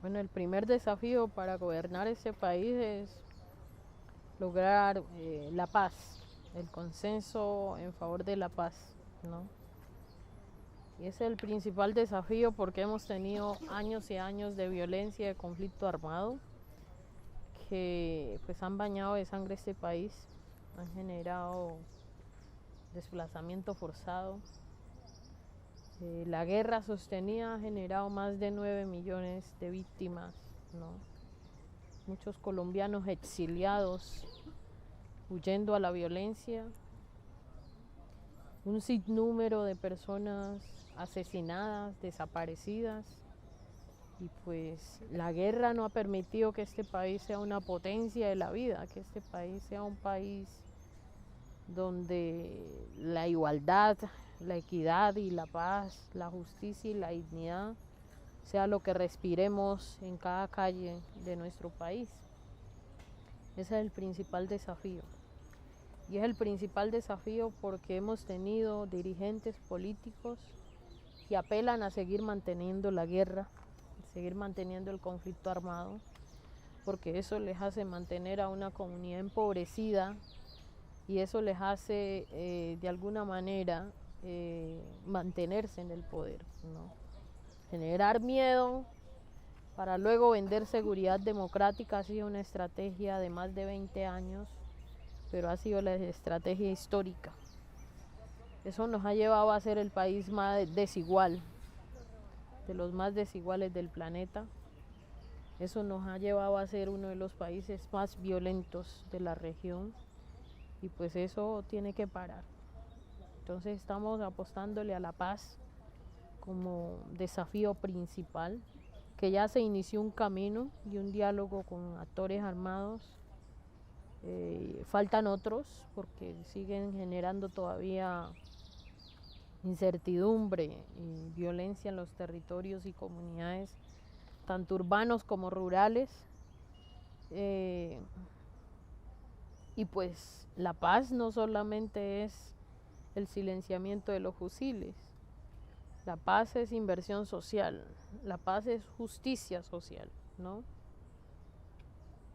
Bueno, el primer desafío para gobernar este país es lograr la paz, el consenso en favor de la paz, ¿no? Y ese es el principal desafío porque hemos tenido años y años de violencia, de conflicto armado, que pues han bañado de sangre este país, han generado desplazamiento forzado. La guerra sostenida ha generado más de 9 millones de víctimas, ¿no? Muchos colombianos exiliados, huyendo a la violencia, un sinnúmero de personas asesinadas, desaparecidas, y pues la guerra no ha permitido que este país sea una potencia de la vida, que este país sea un país donde la igualdad, la equidad y la paz, la justicia y la dignidad sea lo que respiremos en cada calle de nuestro país. Ese es el principal desafío. Y es el principal desafío porque hemos tenido dirigentes políticos que apelan a seguir manteniendo la guerra, seguir manteniendo el conflicto armado, porque eso les hace mantener a una comunidad empobrecida y eso les hace de alguna manera mantenerse en el poder, ¿no? Generar miedo para luego vender seguridad democrática ha sido una estrategia de más de 20 años, pero ha sido la estrategia histórica. Eso nos ha llevado a ser el país más desigual, de los más desiguales del planeta. Eso nos ha llevado a ser uno de los países más violentos de la región y pues eso tiene que parar. Entonces estamos apostándole a la paz como desafío principal, que ya se inició un camino y un diálogo con actores armados. Faltan otros porque siguen generando todavía incertidumbre y violencia en los territorios y comunidades, tanto urbanos como rurales. Y pues la paz no solamente es el silenciamiento de los fusiles, la paz es inversión social, la paz es justicia social, ¿no?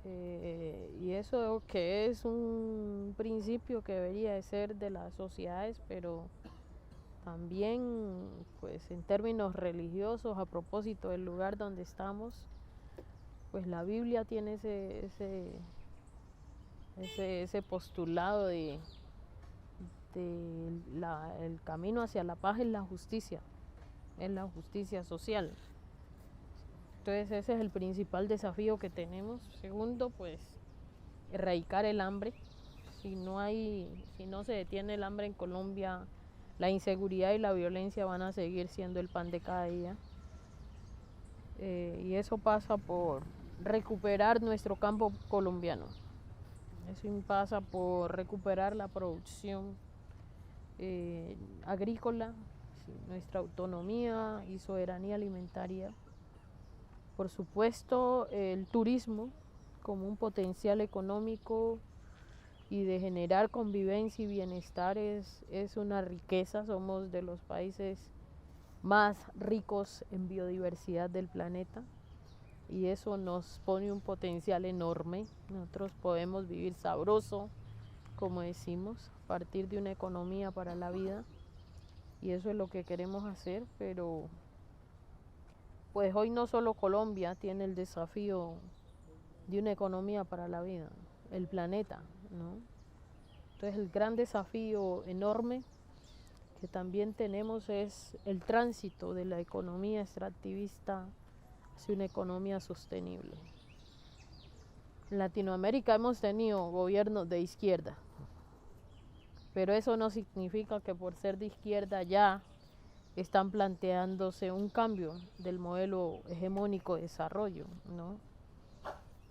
Y eso que es un principio que debería de ser de las sociedades, pero también pues en términos religiosos, a propósito del lugar donde estamos, pues la Biblia tiene ese postulado el camino hacia la paz es la justicia social. Entonces ese es el principal desafío que tenemos. Segundo, pues erradicar el hambre. Si no se detiene el hambre en Colombia, la inseguridad y la violencia van a seguir siendo el pan de cada día. Y eso pasa por recuperar nuestro campo colombiano. Eso pasa por recuperar la producción agrícola, sí, nuestra autonomía y soberanía alimentaria. Por supuesto, el turismo como un potencial económico y de generar convivencia y bienestar es una riqueza. Somos de los países más ricos en biodiversidad del planeta y eso nos pone un potencial enorme. Nosotros podemos vivir sabroso, como decimos, a partir de una economía para la vida y eso es lo que queremos hacer, pero pues hoy no solo Colombia tiene el desafío de una economía para la vida, el planeta, ¿no? Entonces el gran desafío enorme que también tenemos es el tránsito de la economía extractivista hacia una economía sostenible. En Latinoamérica hemos tenido gobiernos de izquierda, pero eso no significa que por ser de izquierda ya están planteándose un cambio del modelo hegemónico de desarrollo, ¿no?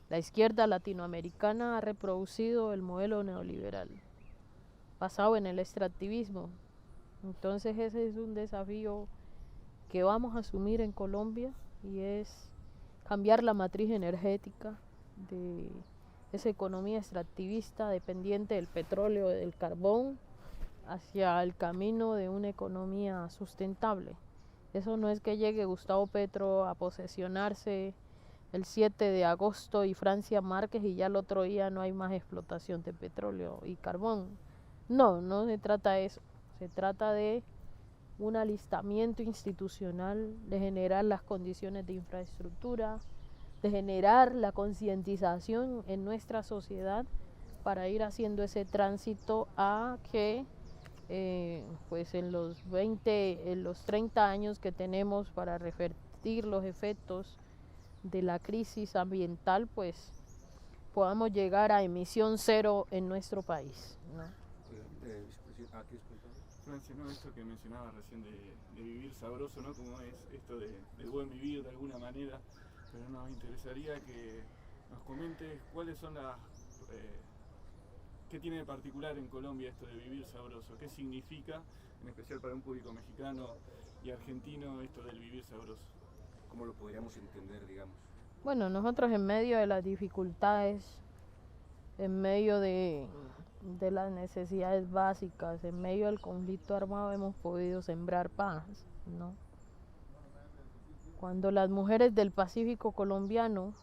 La izquierda latinoamericana ha reproducido el modelo neoliberal basado en el extractivismo. Entonces ese es un desafío que vamos a asumir en Colombia y es cambiar la matriz energética de esa economía extractivista dependiente del petróleo, del carbón, hacia el camino de una economía sustentable. Eso no es que llegue Gustavo Petro a posesionarse el 7 de agosto y Francia Márquez y ya el otro día no hay más explotación de petróleo y carbón. No, no se trata de eso. Se trata de un alistamiento institucional, de generar las condiciones de infraestructura, de generar la concientización en nuestra sociedad para ir haciendo ese tránsito a que pues en los 30 años que tenemos para revertir los efectos de la crisis ambiental, pues podamos llegar a emisión cero en nuestro país, ¿no? Mencionó esto que mencionaba recién de vivir sabroso, ¿no? Como es esto del buen vivir de alguna manera, pero nos interesaría que nos comentes cuáles son las... ¿qué tiene de particular en Colombia esto de vivir sabroso? ¿Qué significa, en especial para un público mexicano y argentino, esto del vivir sabroso? ¿Cómo lo podríamos entender, digamos? Bueno, nosotros en medio de las dificultades, en medio de las necesidades básicas, en medio del conflicto armado hemos podido sembrar paz, ¿no? Cuando las mujeres del Pacífico colombiano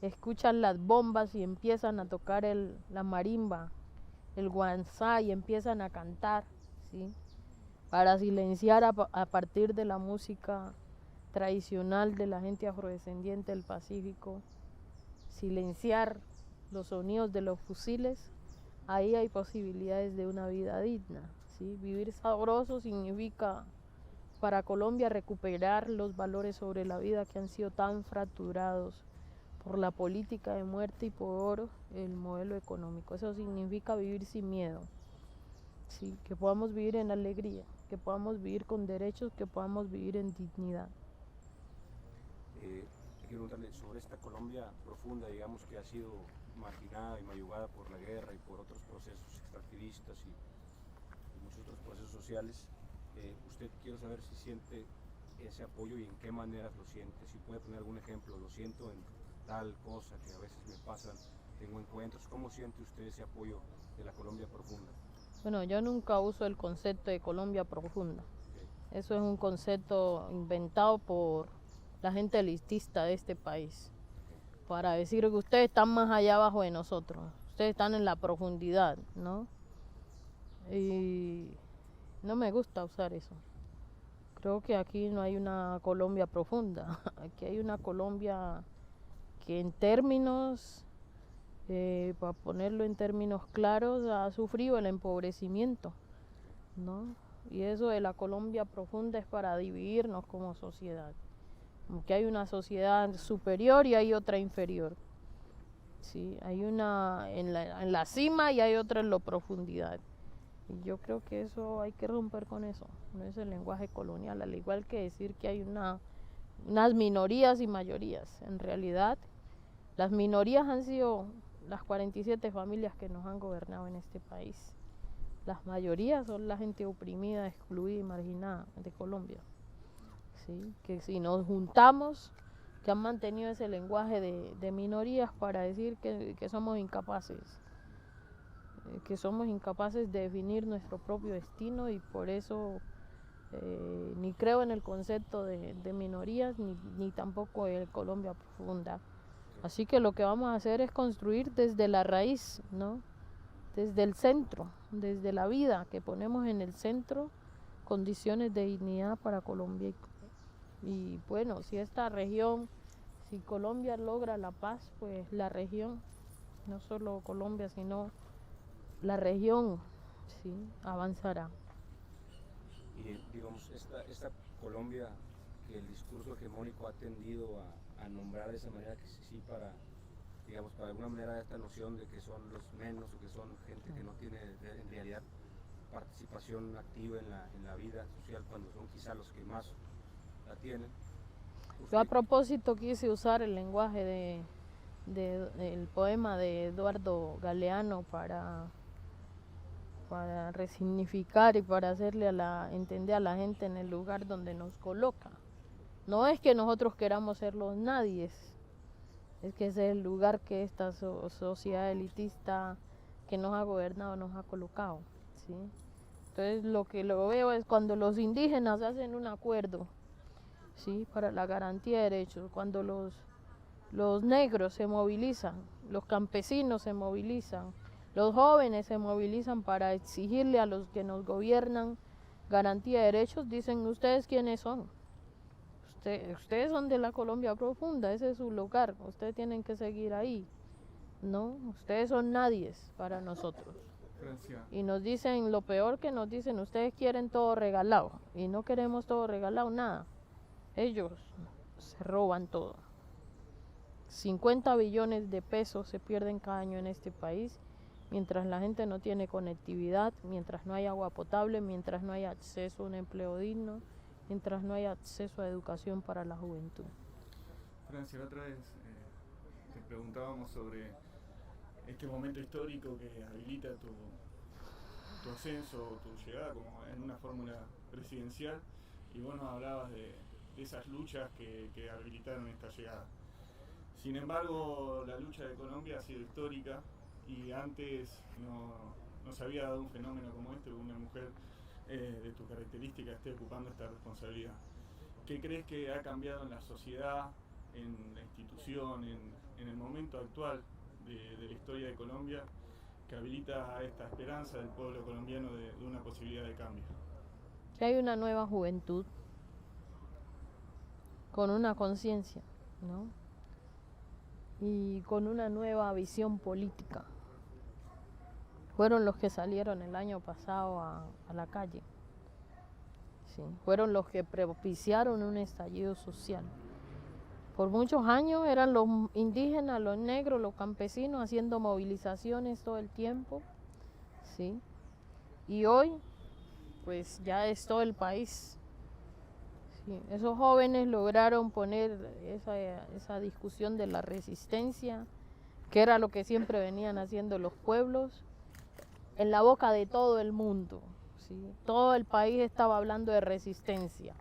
escuchan las bombas y empiezan a tocar la marimba, el guanzá y empiezan a cantar, ¿sí? Para silenciar a partir de la música tradicional de la gente afrodescendiente del Pacífico, silenciar los sonidos de los fusiles, ahí hay posibilidades de una vida digna, ¿sí? Vivir sabroso significa para Colombia recuperar los valores sobre la vida que han sido tan fracturados por la política de muerte y por el modelo económico. Eso significa vivir sin miedo, ¿sí? Que podamos vivir en alegría, que podamos vivir con derechos, que podamos vivir en dignidad. Quiero preguntarle sobre esta Colombia profunda, digamos, que ha sido marginada y mayugada por la guerra y por otros procesos extractivistas y muchos otros procesos sociales. Usted, quiero saber si siente ese apoyo y en qué maneras lo siente. Si puede poner algún ejemplo, lo siento en tal cosa que a veces me pasan, tengo encuentros. ¿Cómo siente usted ese apoyo de la Colombia profunda? Bueno, yo nunca uso el concepto de Colombia profunda. Okay. Eso es un concepto inventado por la gente elitista de este país, para decir que ustedes están más allá abajo de nosotros, ustedes están en la profundidad, ¿no? Y no me gusta usar eso. Creo que aquí no hay una Colombia profunda, aquí hay una Colombia que en términos, para ponerlo en términos claros, ha sufrido el empobrecimiento, ¿no? Y eso de la Colombia profunda es para dividirnos como sociedad. Que hay una sociedad superior y hay otra inferior, ¿sí? Hay una en la cima y hay otra en la profundidad. Y yo creo que eso hay que romper con eso. No es el lenguaje colonial, al igual que decir que hay unas minorías y mayorías. En realidad, las minorías han sido las 47 familias que nos han gobernado en este país. Las mayorías son la gente oprimida, excluida y marginada de Colombia. ¿Sí? Que si nos juntamos, que han mantenido ese lenguaje de minorías para decir que somos incapaces, de definir nuestro propio destino, y por eso ni creo en el concepto de minorías ni tampoco en Colombia profunda. Así que lo que vamos a hacer es construir desde la raíz, ¿no? Desde el centro, desde la vida, que ponemos en el centro condiciones de dignidad para Colombia. Y bueno, si esta región, si Colombia logra la paz, pues la región, no solo Colombia, sino la región, sí, avanzará. Y digamos, esta Colombia que el discurso hegemónico ha tendido a nombrar de esa manera, que sí, para, digamos, para alguna manera esta noción de que son los menos o que son gente que no tiene en realidad participación activa en la vida social, cuando son quizá los que más la tienen. Yo a propósito quise usar el lenguaje del poema de Eduardo Galeano para resignificar y para hacerle entender a la gente en el lugar donde nos coloca. No es que nosotros queramos ser los nadies, es que ese es el lugar que esta sociedad elitista que nos ha gobernado nos ha colocado, ¿sí? Entonces lo que lo veo es cuando los indígenas hacen un acuerdo, ¿sí? Para la garantía de derechos, cuando los los negros se movilizan, los campesinos se movilizan, los jóvenes se movilizan para exigirle a los que nos gobiernan garantía de derechos. Dicen, ¿ustedes quiénes son? Ustedes son de la Colombia profunda, ese es su lugar, ustedes tienen que seguir ahí. No, ustedes son nadies para nosotros. Francia. Y nos dicen, lo peor que nos dicen, ustedes quieren todo regalado, y no queremos todo regalado, nada. Ellos se roban todo. 50 billones de pesos se pierden cada año en este país, mientras la gente no tiene conectividad, mientras no hay agua potable, mientras no hay acceso a un empleo digno, mientras no hay acceso a educación para la juventud. Francia, la otra vez te preguntábamos sobre este momento histórico que habilita tu ascenso, tu llegada como en una fórmula presidencial, y vos nos hablabas de esas luchas que habilitaron esta llegada. Sin embargo, la lucha de Colombia ha sido histórica y antes no se había dado un fenómeno como este, una mujer de tu característica esté ocupando esta responsabilidad. ¿Qué crees que ha cambiado en la sociedad, en la institución, en el momento actual de la historia de Colombia, que habilita esta esperanza del pueblo colombiano de una posibilidad de cambio? Que hay una nueva juventud con una conciencia, ¿no? Y con una nueva visión política. Fueron los que salieron el año pasado a la calle. Sí, fueron los que propiciaron un estallido social. Por muchos años eran los indígenas, los negros, los campesinos haciendo movilizaciones todo el tiempo. Sí. Y hoy, pues ya es todo el país. Sí, esos jóvenes lograron poner esa discusión de la resistencia, que era lo que siempre venían haciendo los pueblos, en la boca de todo el mundo. ¿Sí? Todo el país estaba hablando de resistencia.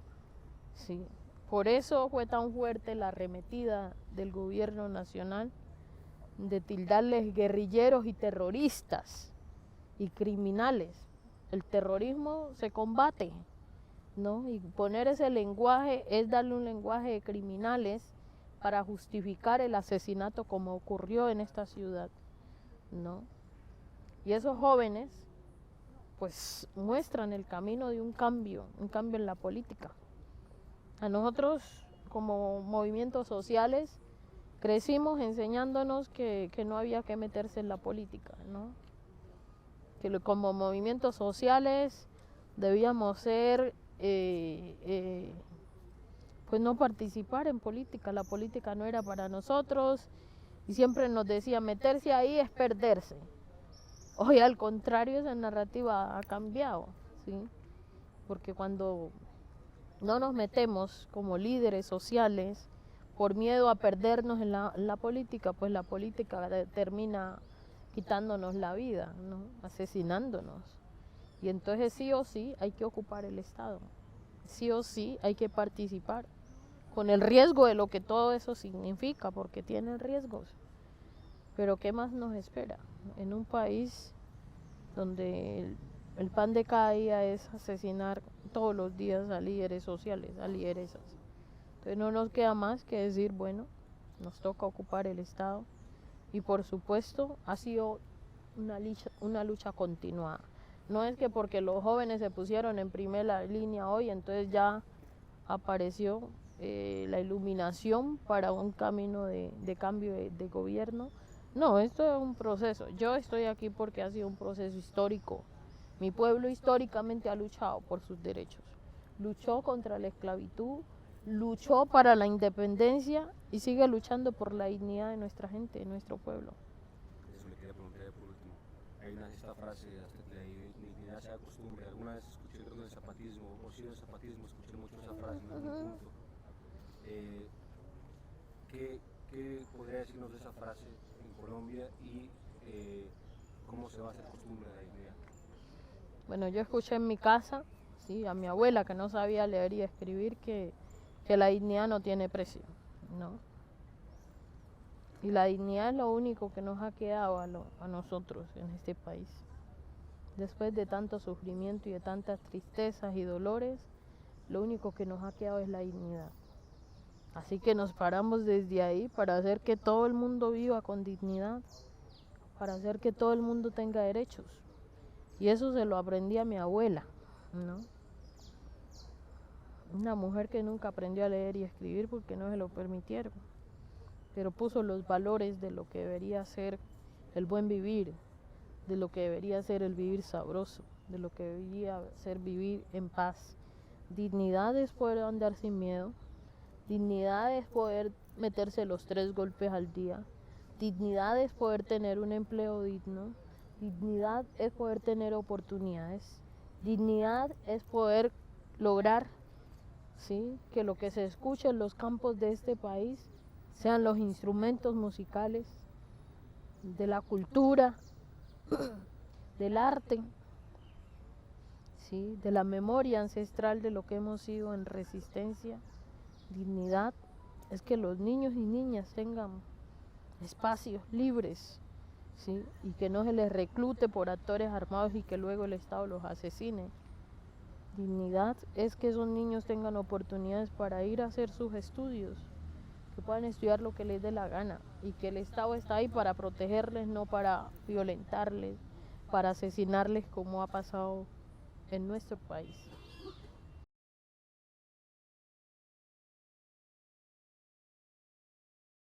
¿Sí? Por eso fue tan fuerte la arremetida del gobierno nacional de tildarles guerrilleros y terroristas y criminales. El terrorismo se combate, ¿no? Y poner ese lenguaje es darle un lenguaje de criminales para justificar el asesinato como ocurrió en esta ciudad, ¿no? Y esos jóvenes pues muestran el camino de un cambio en la política. A nosotros como movimientos sociales crecimos enseñándonos que no había que meterse en la política, ¿no? Que como movimientos sociales debíamos ser pues no participar en política, la política no era para nosotros, y siempre nos decían meterse ahí es perderse. Hoy al contrario, esa narrativa ha cambiado, ¿sí? Porque cuando no nos metemos como líderes sociales por miedo a perdernos en la política, pues la política termina quitándonos la vida, ¿no? Asesinándonos. Y entonces sí o sí hay que ocupar el Estado, sí o sí hay que participar, con el riesgo de lo que todo eso significa, porque tienen riesgos. Pero ¿qué más nos espera? En un país donde el pan de cada día es asesinar todos los días a líderes sociales, a lideresas. Entonces no nos queda más que decir, bueno, nos toca ocupar el Estado, y por supuesto ha sido una lucha continuada. No es que porque los jóvenes se pusieron en primera línea hoy, entonces ya apareció la iluminación para un camino de cambio de gobierno. No, esto es un proceso. Yo estoy aquí porque ha sido un proceso histórico. Mi pueblo históricamente ha luchado por sus derechos. Luchó contra la esclavitud, luchó para la independencia y sigue luchando por la dignidad de nuestra gente, de nuestro pueblo. Eso le quería preguntar por último. Hay esta frase, hasta la dignidad se acostumbre. Alguna vez escuché, creo que el zapatismo, o sí del zapatismo, escuché mucho esa frase en algún punto. ¿Qué podría decirnos de esa frase en Colombia y cómo se va a hacer costumbre de la dignidad? Bueno, yo escuché en mi casa, sí, a mi abuela que no sabía leer y escribir, que la dignidad no tiene precio, ¿no? Y la dignidad es lo único que nos ha quedado a nosotros en este país. Después de tanto sufrimiento y de tantas tristezas y dolores, lo único que nos ha quedado es la dignidad. Así que nos paramos desde ahí para hacer que todo el mundo viva con dignidad, para hacer que todo el mundo tenga derechos. Y eso se lo aprendí a mi abuela, ¿no? Una mujer que nunca aprendió a leer y escribir porque no se lo permitieron, pero puso los valores de lo que debería ser el buen vivir, de lo que debería ser el vivir sabroso, de lo que debería ser vivir en paz. Dignidad es poder andar sin miedo, dignidad es poder meterse los 3 golpes al día, dignidad es poder tener un empleo digno, dignidad es poder tener oportunidades, dignidad es poder lograr, ¿sí?, que lo que se escucha en los campos de este país sean los instrumentos musicales, de la cultura, del arte, ¿sí?, de la memoria ancestral de lo que hemos sido en resistencia. Dignidad es que los niños y niñas tengan espacios libres, ¿sí?, y que no se les reclute por actores armados y que luego el Estado los asesine. Dignidad es que esos niños tengan oportunidades para ir a hacer sus estudios, que puedan estudiar lo que les dé la gana y que el Estado está ahí para protegerles, no para violentarles, para asesinarles como ha pasado en nuestro país.